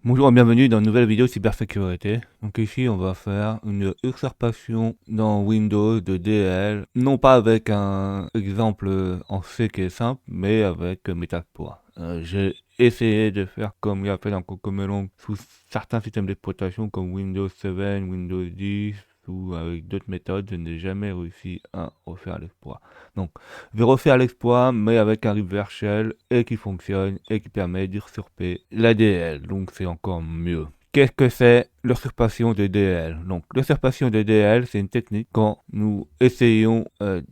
Bonjour et bienvenue dans une nouvelle vidéo cybersécurité. Donc ici on va faire une usurpation dans Windows de DL, non pas avec un exemple en C qui est simple, mais avec Metasploit. J'ai essayé de faire comme il a fait dans Cocomelon sous certains systèmes d'exploitation comme Windows 7, Windows 10 ou avec d'autres méthodes, je n'ai jamais réussi à refaire l'exploit. Donc je vais refaire l'exploit mais avec un reverse shell et qui fonctionne et qui permet d'usurper l'ADL, donc c'est encore mieux. Qu'est-ce que c'est l'usurpation de DL? Donc l'usurpation de DL, c'est une technique quand nous essayons à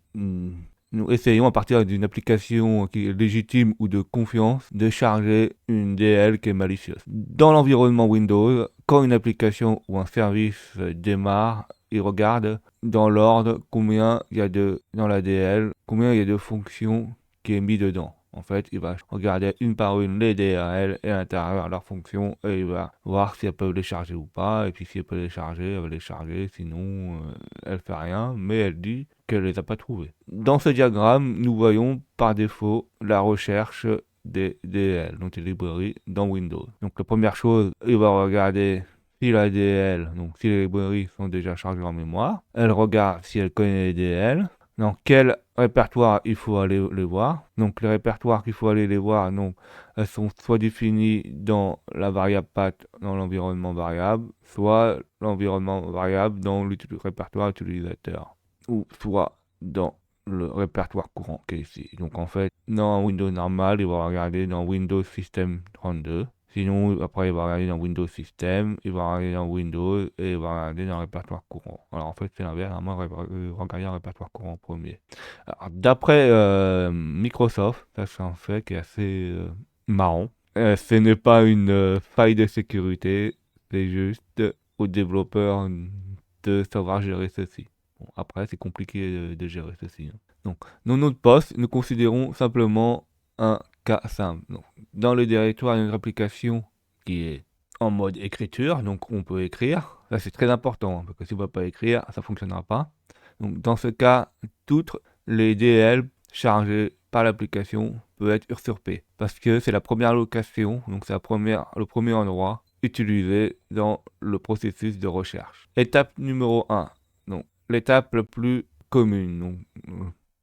partir d'une application qui est légitime ou de confiance de charger une DL qui est malicieuse. Dans l'environnement Windows, quand une application ou un service démarre, il regarde dans l'ordre combien il y a dans la DL, combien il y a de fonctions qui est mis dedans. En fait, il va regarder une par une les DRL et à l'intérieur leurs fonctions et il va voir si elles peuvent les charger ou pas. Et puis si elle peut les charger, elle va les charger. Sinon, elle fait rien, mais elle dit qu'elle les a pas trouvées. Dans ce diagramme, nous voyons par défaut la recherche des DL, donc des librairies dans Windows. Donc la première chose, il va regarder si la DL, donc si les librairies sont déjà chargées en mémoire. Elle regarde si elle connaît les DL. Dans quel répertoire il faut aller les voir. Donc les répertoires qu'il faut aller les voir, donc, elles sont soit définies dans la variable path dans l'environnement variable, soit l'environnement variable dans le répertoire utilisateur, ou soit dans le répertoire courant qui est ici. Donc en fait, dans Windows normal, il va regarder dans Windows System 32. Sinon, après, il va regarder dans Windows System, il va regarder dans Windows et il va regarder dans le répertoire courant. Alors en fait, c'est l'inverse, normalement, regarder le répertoire courant en premier. Alors, d'après Microsoft, ça c'est un fait qui est assez marrant. Ce n'est pas une faille de sécurité, c'est juste aux développeurs de savoir gérer ceci. Bon, après, c'est compliqué de gérer ceci, hein. Donc, dans notre poste, nous considérons simplement un cas simple. Donc, dans le directoire de notre application qui est en mode écriture, donc on peut écrire. Ça, c'est très important, hein, parce que si on ne va pas écrire, ça ne fonctionnera pas. Donc, dans ce cas, toutes les DL chargées par l'application peuvent être usurpées parce que c'est la première location, donc c'est le premier endroit utilisé dans le processus de recherche. Étape numéro 1, donc l'étape la plus commune, donc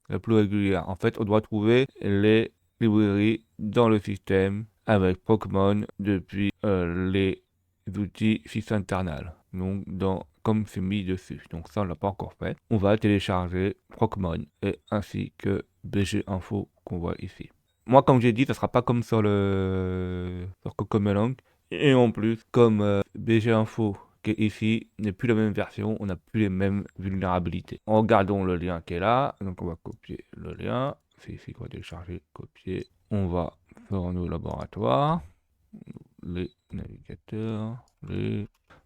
la plus régulière. En fait, on doit trouver les librairies dans le système avec Procmon depuis les outils sysinternal. Donc, comme c'est mis dessus. Donc, ça, on l'a pas encore fait. On va télécharger Procmon et ainsi que BG Info qu'on voit ici. Moi, comme j'ai dit, ça sera pas comme sur Cocomelon. Et en plus, comme BG Info qui est ici n'est plus la même version, on n'a plus les mêmes vulnérabilités. Regardons le lien qui est là. Donc, on va copier le lien. C'est ici qu'on va télécharger, copier. On va faire nos laboratoires, les navigateurs,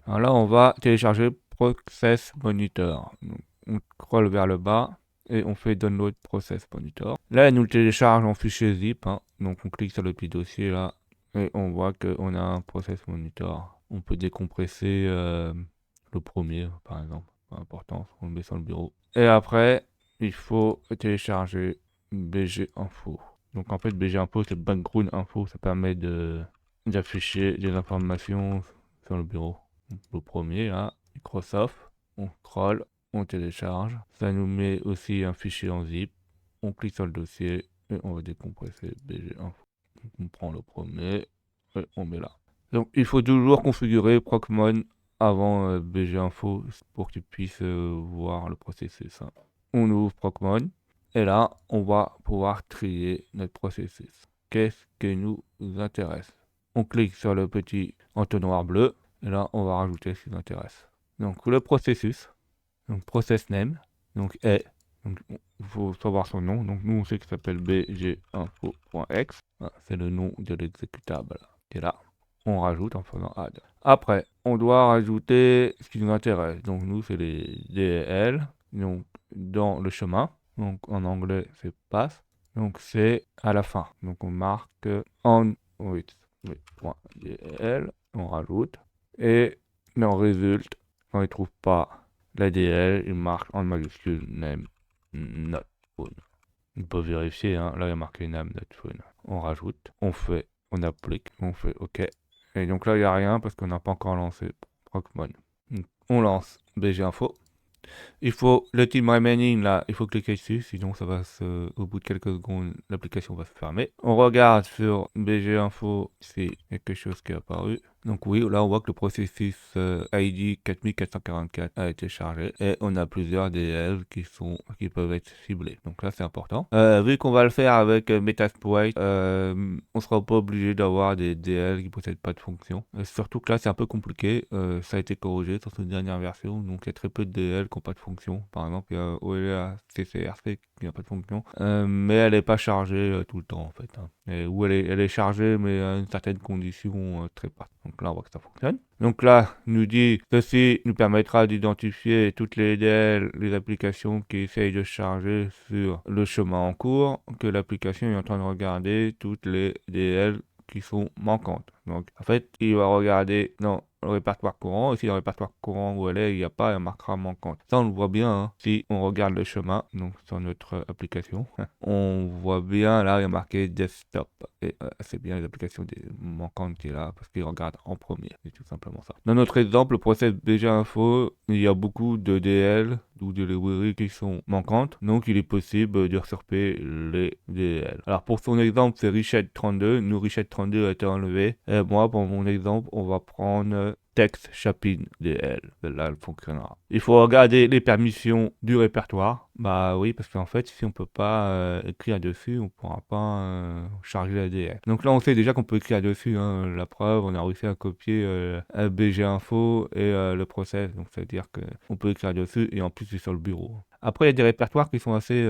Alors là, on va télécharger Process Monitor. Donc, on scrolle vers le bas et on fait Download Process Monitor. Là, elle nous le télécharge en fichier zip, hein. Donc, on clique sur le petit dossier là et on voit qu'on a un Process Monitor. On peut décompresser le premier, par exemple. Pas important, on le met sur le bureau. Et après, il faut télécharger BG Info. Donc en fait, BG Info, c'est background info, ça permet d'afficher des informations sur le bureau. Donc, le premier là, Microsoft, on scroll, on télécharge. Ça nous met aussi un fichier en zip. On clique sur le dossier et on va décompresser BG Info. Donc, on prend le premier et on met là. Donc il faut toujours configurer Procmon avant BG Info pour qu'il puisse voir le processus, hein. On ouvre Procmon. Et là, on va pouvoir trier notre processus. Qu'est-ce qui nous intéresse? On clique sur le petit entonnoir bleu. Et là, on va rajouter ce qui nous intéresse. Donc, le processus. Donc, process name. Donc, est. Donc, il faut savoir son nom. Donc, nous, on sait qu'il s'appelle bginfo.exe. C'est le nom de l'exécutable qui est là. On rajoute en faisant add. Après, on doit rajouter ce qui nous intéresse. Donc, nous, c'est les DL. Donc, dans le chemin. Donc en anglais c'est pass. Donc c'est à la fin. Donc on marque on with.dl, on rajoute. Et dans résulte, quand il ne trouve pas l'ADL, il marque en majuscule name not phone. On peut vérifier, hein. Là il y a marqué name not phone. On rajoute, on applique, on fait OK. Et donc là, il n'y a rien parce qu'on n'a pas encore lancé Proxmon. Donc, on lance BG Info. Il faut le team remaining là, il faut cliquer dessus, sinon ça va au bout de quelques secondes, l'application va se fermer. On regarde sur BG Info si quelque chose qui est apparu. Donc oui, là on voit que le processus ID 4444 a été chargé et on a plusieurs DL qui peuvent être ciblés. Donc là c'est important. Vu qu'on va le faire avec Metasploit, on sera pas obligé d'avoir des DL qui possèdent pas de fonction. Surtout que là c'est un peu compliqué. Ça a été corrigé sur cette dernière version, donc il y a très peu de DL qui n'ont pas de fonction. Par exemple, il y a OLA CCRC qui n'a pas de fonction, mais elle n'est pas chargée tout le temps en fait. Ou elle est chargée mais à une certaine condition très particulière. Donc là, on voit que ça fonctionne. Donc là, nous dit, ceci nous permettra d'identifier toutes les DL, les applications qui essayent de charger sur le chemin en cours, que l'application est en train de regarder toutes les DL qui sont manquantes. Donc, en fait, il va regarder dans le répertoire courant, et si dans le répertoire courant où elle est, il n'y a pas, elle marquera manquante. Ça, on le voit bien, hein. Si on regarde le chemin, donc sur notre application, on voit bien, là, il y a marqué desktop. Et c'est bien les applications manquantes qui est là, parce qu'il regarde en premier. C'est tout simplement ça. Dans notre exemple, le process BG Info, il y a beaucoup de DL ou de librairies qui sont manquantes, donc il est possible de resurper les DL. Alors pour son exemple, c'est Richet32. Nous, Richet32 a été enlevé. Et moi, pour mon exemple, on va prendre Text Chapin DL. Là, elle fonctionnera. Il faut regarder les permissions du répertoire. Bah oui, parce qu'en fait, si on peut pas écrire dessus, on pourra pas charger la DL. Donc là, on sait déjà qu'on peut écrire dessus, hein. La preuve, on a réussi à copier BG Info et le process. Donc, c'est-à-dire qu'on peut écrire dessus et en plus, c'est sur le bureau. Après, il y a des répertoires qui sont assez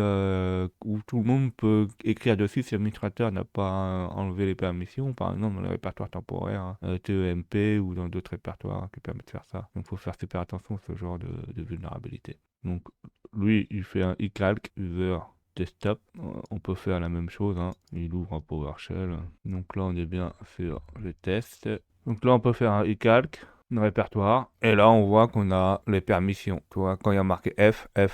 où tout le monde peut écrire dessus si l'administrateur n'a pas enlevé les permissions. Par exemple, dans les répertoires temporaires, TEMP ou dans d'autres répertoires qui permettent de faire ça. Donc, il faut faire super attention à ce genre de vulnérabilité. Donc, lui, il fait un iCalc user desktop. On peut faire la même chose, hein. Il ouvre un PowerShell. Donc là, on est bien sur le test. Donc là, on peut faire un iCalc, un répertoire. Et là, on voit qu'on a les permissions. Tu vois, quand il y a marqué F, ça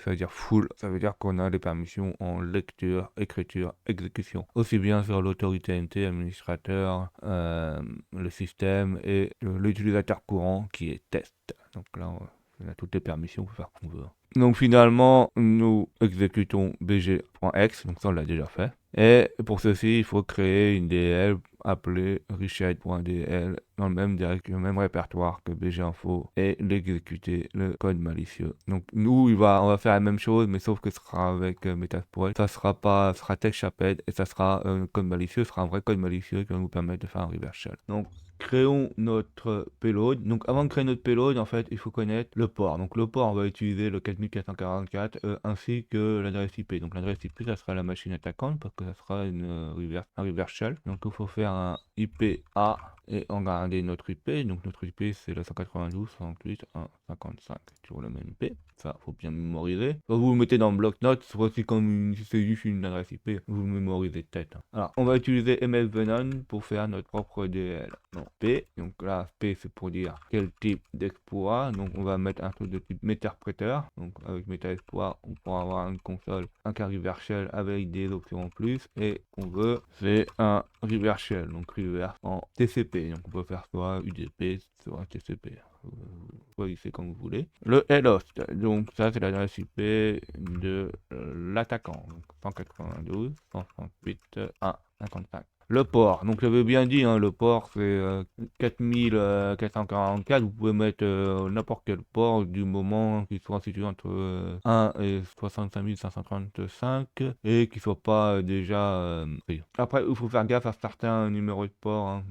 veut dire full. Ça veut dire qu'on a les permissions en lecture, écriture, exécution. Aussi bien sur l'autorité NT, administrateur, le système et l'utilisateur courant qui est test. Donc là, on a toutes les permissions pour faire qu'on veut. Donc finalement, nous exécutons bg.x, donc ça on l'a déjà fait. Et pour ceci, il faut créer une DL appelée richet.dl dans le même répertoire que bginfo et l'exécuter, le code malicieux. Donc nous, on va faire la même chose, mais sauf que ce sera avec Metasploit. Ça sera TextChaped et ça sera code malicieux, ce sera un vrai code malicieux qui va nous permettre de faire un reverse shell. Donc créons notre payload. Donc avant de créer notre payload, en fait, il faut connaître le port. Donc le port, on va utiliser le 4444 ainsi que l'adresse IP. Donc l'adresse IP, ça sera la machine attaquante parce que ça sera un reverse shell. Donc il faut faire un IP A et regarder notre IP. Donc notre IP, c'est le 192.168.1.55. Toujours le même IP. Ça, faut bien mémoriser. Soit vous le mettez dans le bloc-notes, soit si c'est juste une adresse IP, vous le mémorisez de tête. Alors, on va utiliser MS Venom pour faire notre propre DL. Donc P, donc là P c'est pour dire quel type d'exploit. Donc on va mettre un truc de type méterpréteur. Donc avec MetaExploit, on pourra avoir une console, un cas reverse shell avec des options en plus. Et qu'on veut, c'est un reverse shell, donc reverse en TCP. Donc on peut faire soit UDP, soit TCP. Choisissez comme vous voulez. Le Lhost, donc ça c'est l'adresse IP de l'attaquant. Donc 192.168.1.55. Le port, donc j'avais bien dit, hein, le port c'est 4444, vous pouvez mettre n'importe quel port du moment qu'il soit situé entre 1 et 65535 et qu'il soit pas déjà pris. Après, il faut faire gaffe à certains numéros de port, hein.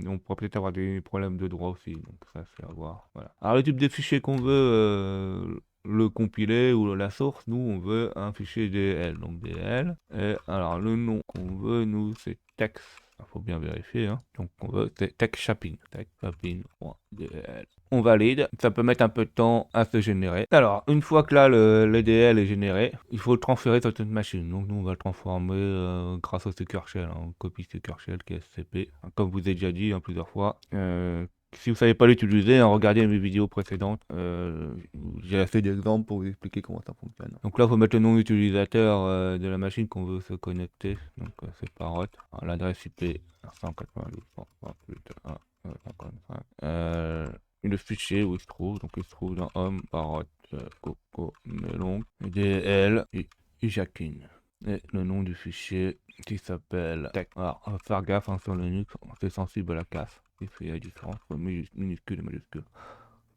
On pourrait peut-être avoir des problèmes de droit aussi, donc ça c'est à voir. Voilà. Alors le type de fichier qu'on veut, le compiler ou la source, nous on veut un fichier DL, donc DL. Et alors le nom qu'on veut, nous c'est text. Il faut bien vérifier, hein. Donc on veut c'est TextChapin. TextChapin.dl. On valide, ça peut mettre un peu de temps à se générer. Alors, une fois que là le DL est généré, il faut le transférer sur cette machine. Donc nous on va le transformer grâce au Secure Shell, hein. On copie Secure Shell qui est SCP. Comme je vous ai déjà dit plusieurs fois, Si vous savez pas l'utiliser, regardez mes vidéos précédentes. J'ai assez d'exemples pour vous expliquer comment ça fonctionne. Donc là, il faut mettre le nom utilisateur de la machine qu'on veut se connecter. Donc c'est parrot. L'adresse IP 192.168.1.55. Le fichier où il se trouve. Donc il se trouve dans home parrot coco melon dl et Jakin. Et le nom du fichier qui s'appelle tech. Alors, faire gaffe sur Linux, c'est sensible à la casse. Il y a la différence entre minuscule et majuscule.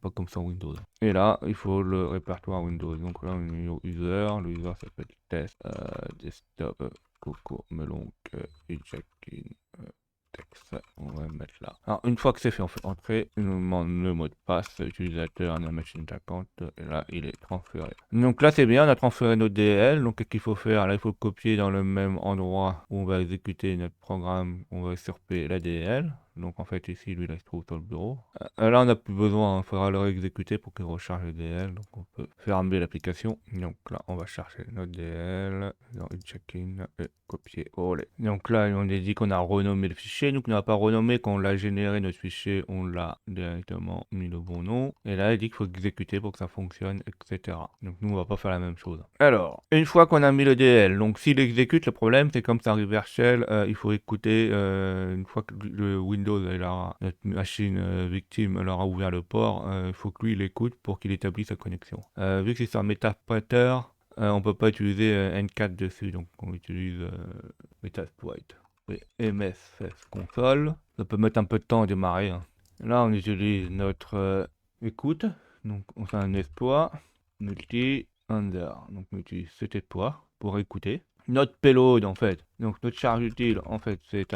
Pas comme sur Windows. Et là, il faut le répertoire Windows. Donc là, on est au user. Le user s'appelle test, desktop, coco, melon, Jakin, texte. On va mettre là. Alors, une fois que c'est fait, on fait entrer. Il nous demande le mot de passe, utilisateur de la machine d'attente. Et là, il est transféré. Donc là, c'est bien, on a transféré notre DL. Donc, qu'est-ce qu'il faut faire? Là, il faut le copier dans le même endroit où on va exécuter notre programme. On va usurper la DL. Donc, en fait, ici, lui, là, il se trouve sur le bureau. Là, on n'a plus besoin. Il faudra le réexécuter pour qu'il recharge le DL. Donc, on peut fermer l'application. Donc là, on va chercher notre DL dans le check-in et copier-coller. Donc là, on a dit qu'on a renommé le fichier. Donc, on n'a pas renommé. Quand on l'a généré, notre fichier, on l'a directement mis le bon nom. Et là, il dit qu'il faut exécuter pour que ça fonctionne, etc. Donc, nous, on va pas faire la même chose. Alors, une fois qu'on a mis le DL, donc s'il exécute, le problème, c'est comme c'est un reverse shell, il faut écouter une fois que le Windows, notre machine victime, leur a ouvert le port, il faut que lui, il écoute pour qu'il établisse sa connexion. Vu que c'est sur Metasploiter, on peut pas utiliser N4 dessus, donc on utilise Metasploit. Et MSS console, ça peut mettre un peu de temps à démarrer. Là, on utilise notre écoute, donc on fait un exploit, multi-under, donc on utilise cet exploit pour écouter. Notre payload, en fait, donc notre charge utile, en fait, c'est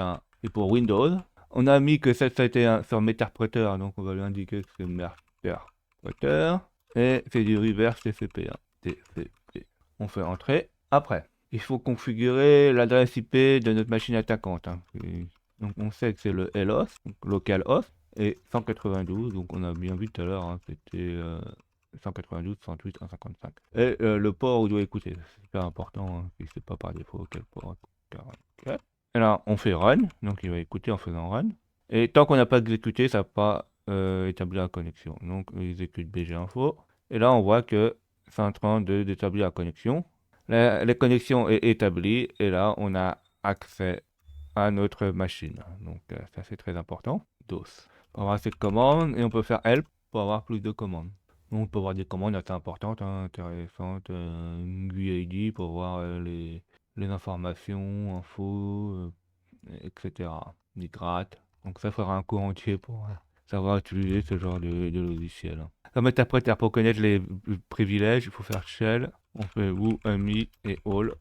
pour Windows. On a mis que ça a été sur Meterpreter, donc on va lui indiquer que c'est Meterpreter. Et c'est du reverse TCP. TCP. On fait entrer. Après, il faut configurer l'adresse IP de notre machine attaquante. Donc on sait que c'est le LHOST, donc localhost, et 192, donc on a bien vu tout à l'heure, c'était 192, 108, 155. Et le port où il doit écouter, c'est super important, si c'est pas par défaut quel port. 44. Et là, on fait run, donc il va écouter en faisant run. Et tant qu'on n'a pas exécuté, ça n'a pas établi la connexion. Donc on exécute bginfo. Et là, on voit que c'est en train d'établir la connexion. La connexion est établie et là, on a accès à notre machine. Donc ça, c'est très important. DOS. On va avoir cette commande et on peut faire help pour avoir plus de commandes. Donc, on peut avoir des commandes assez importantes, intéressantes, GUID pour voir les informations, infos, etc. Migrate. Donc ça fera un cours entier pour savoir utiliser ce genre de logiciel. Comme interpréteur, pour connaître les privilèges, il faut faire shell. On fait who, ami et all.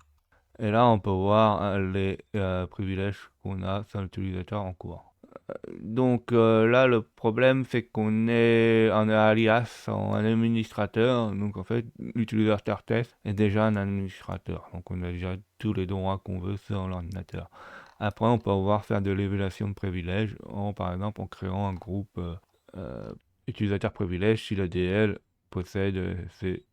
Et là, on peut voir les privilèges qu'on a sur l'utilisateur en cours. Donc là, le problème, c'est qu'on est en alias, en administrateur. Donc en fait, l'utilisateur test est déjà un administrateur. Donc on a déjà tous les droits qu'on veut sur l'ordinateur. Après, on peut pouvoir faire de l'évaluation de privilèges, par exemple en créant un groupe utilisateur privilège si le DL possède ces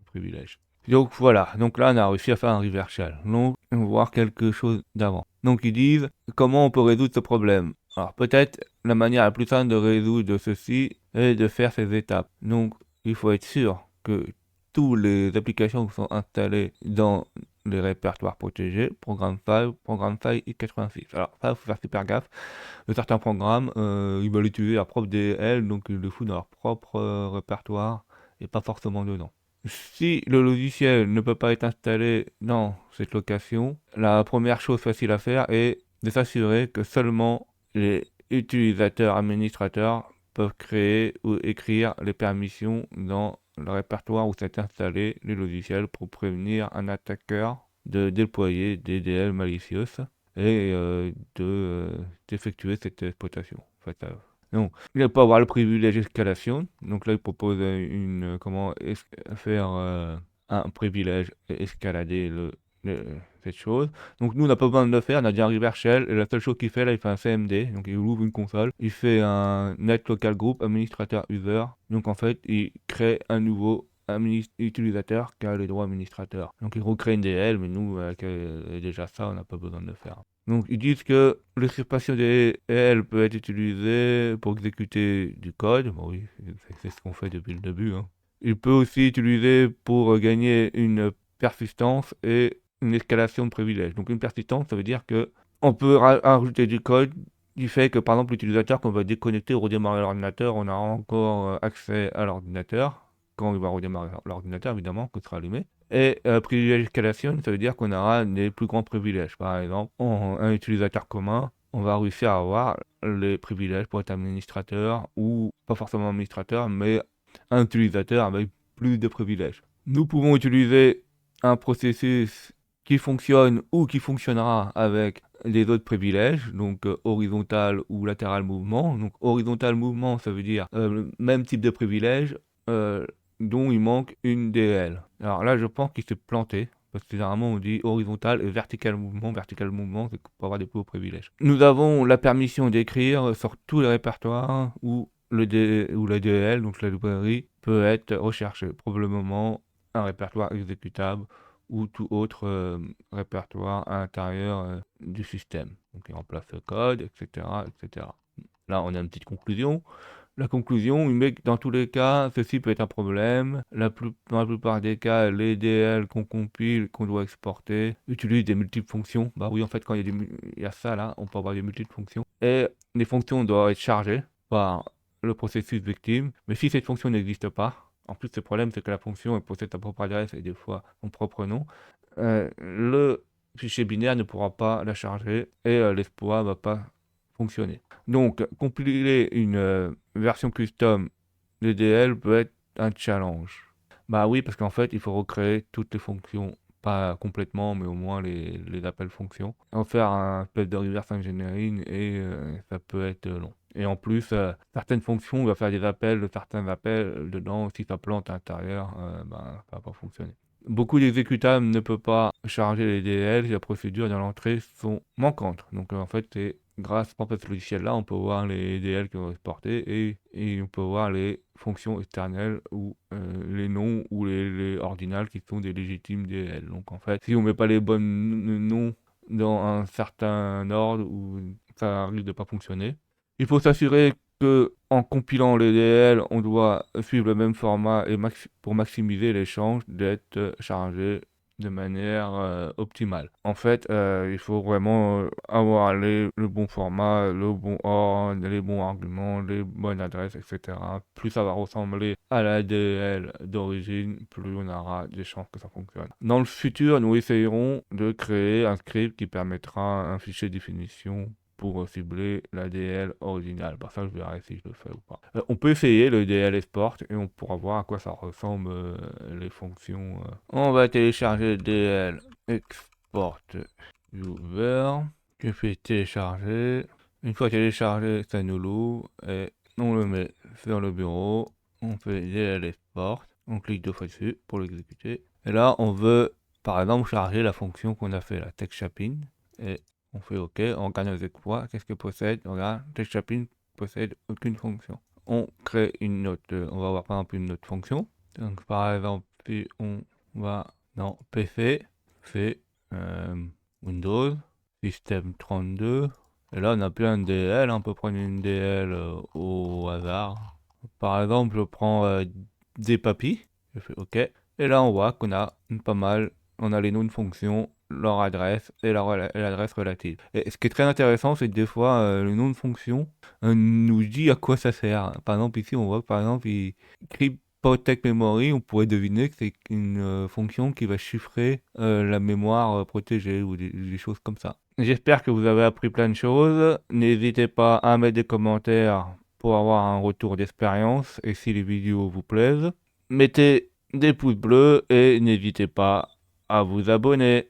privilèges. Donc voilà, donc là on a réussi à faire un reverse shell. Donc on va voir quelque chose d'avant. Donc ils disent comment on peut résoudre ce problème. Alors peut-être la manière la plus simple de résoudre ceci est de faire ces étapes. Donc il faut être sûr que toutes les applications qui sont installées dans les répertoires protégés, programme file x86. Alors ça, il faut faire super gaffe. Certains programmes, ils veulent utiliser leur propre DL, donc ils le foutent dans leur propre répertoire et pas forcément dedans. Si le logiciel ne peut pas être installé dans cette location, la première chose facile à faire est de s'assurer que seulement les utilisateurs administrateurs peuvent créer ou écrire les permissions dans le répertoire où s'est installé le logiciel pour prévenir un attaqueur de déployer des DL malicieuses et d'effectuer cette exploitation. En fait, donc, il peut avoir le privilège d'escalation. Donc là, il propose comment faire un privilège et escalader cette chose. Donc nous, on n'a pas besoin de le faire, on a déjà un reverse shell. Et la seule chose qu'il fait, là, il fait un CMD. Donc il ouvre une console. Il fait un net local group, administrateur user. Donc en fait, il crée un nouveau utilisateur qui a les droits administrateurs. Donc il recrée une DL, mais nous, avec déjà ça, on n'a pas besoin de le faire. Donc ils disent que l'expression DL peut être utilisée pour exécuter du code. Bon oui, c'est ce qu'on fait depuis le début, hein. Il peut aussi utiliser pour gagner une persistance et une escalation de privilèges. Donc une persistance, ça veut dire que on peut rajouter du code du fait que par exemple l'utilisateur qu'on va déconnecter ou redémarrer l'ordinateur, on a encore accès à l'ordinateur. Quand il va redémarrer l'ordinateur, évidemment, que ce sera allumé. Et privilège escalation, ça veut dire qu'on aura des plus grands privilèges. Par exemple, un utilisateur commun, on va réussir à avoir les privilèges pour être administrateur ou pas forcément administrateur, mais un utilisateur avec plus de privilèges. Nous pouvons utiliser un processus qui fonctionne ou qui fonctionnera avec les autres privilèges, donc horizontal ou latéral mouvement. Donc horizontal mouvement, ça veut dire le même type de privilège dont il manque une DL. Alors là, je pense qu'il s'est planté. Parce que généralement, on dit horizontal et vertical mouvement. Vertical mouvement, c'est pour avoir des plus hauts privilèges. Nous avons la permission d'écrire sur tous les répertoires où la DL, donc la librairie, peut être recherchée. Probablement un répertoire exécutable ou tout autre répertoire à l'intérieur du système. Donc il remplace le code, etc., etc. Là, on a une petite conclusion. La conclusion, il met que dans tous les cas, ceci peut être un problème. Dans la plupart des cas, les DL qu'on compile, qu'on doit exporter, utilisent des multiples fonctions. Bah oui, en fait, quand il y a ça là, on peut avoir des multiples fonctions. Et les fonctions doivent être chargées par le processus victime. Mais si cette fonction n'existe pas, en plus, le problème, c'est que la fonction elle possède sa propre adresse et des fois son propre nom. Le fichier binaire ne pourra pas la charger et l'exploit ne va pas fonctionner. Donc, compiler une version custom DDL peut être un challenge. Bah oui, parce qu'en fait, il faut recréer toutes les fonctions, pas complètement, mais au moins les appels fonctions. En faire un espèce de reverse engineering et ça peut être long. Et en plus, certaines fonctions, on va faire des appels de certains appels dedans. Si ça plante à l'intérieur, ben, ça va pas fonctionner. Beaucoup d'exécutables ne peuvent pas charger les DLL si la procédure dans l'entrée sont manquantes. Donc en fait, c'est grâce à ce logiciel-là, on peut voir les DL qui vont exporter et on peut voir les fonctions externelles ou les noms ou les ordinales qui sont des légitimes DL. Donc en fait, si on met pas les bons noms dans un certain ordre, ou ça risque de pas fonctionner. Il faut s'assurer que en compilant les DL, on doit suivre le même format et pour maximiser l'échange d'être chargé de manière optimale. En fait, il faut vraiment avoir le bon format, le bon ordre, les bons arguments, les bonnes adresses, etc. Plus ça va ressembler à la DL d'origine, plus on aura des chances que ça fonctionne. Dans le futur, nous essayerons de créer un script qui permettra un fichier de définition pour cibler la DL originale. Par ça, je verrai si je le fais ou pas. On peut essayer le DL export et on pourra voir à quoi ça ressemble les fonctions. On va télécharger le DL export viewer. Je fais télécharger. Une fois téléchargé, ça nous l'ouvre et on le met sur le bureau. On fait DL export. On clique deux fois dessus pour l'exécuter. Et là, on veut par exemple charger la fonction qu'on a fait, la text shaping. Et on fait OK, on regarde nos exploits, qu'est-ce que possède? On regarde, text shaping possède aucune fonction. On crée une autre, on va voir par exemple une autre fonction. Donc par exemple, si on va dans PC, c'est Windows, système 32. Et là, on a plein de DL, on peut prendre une DL au hasard. Par exemple, je prends des papis, je fais OK. Et là, on voit qu'on a pas mal, on a les noms de fonctions, leur adresse et l'adresse relative. Et ce qui est très intéressant, c'est que des fois, le nom de fonction nous dit à quoi ça sert. Par exemple, ici, on voit que par exemple, il crypt protect memory, on pourrait deviner que c'est une fonction qui va chiffrer la mémoire protégée ou des choses comme ça. J'espère que vous avez appris plein de choses. N'hésitez pas à mettre des commentaires pour avoir un retour d'expérience et si les vidéos vous plaisent. Mettez des pouces bleus et n'hésitez pas à vous abonner.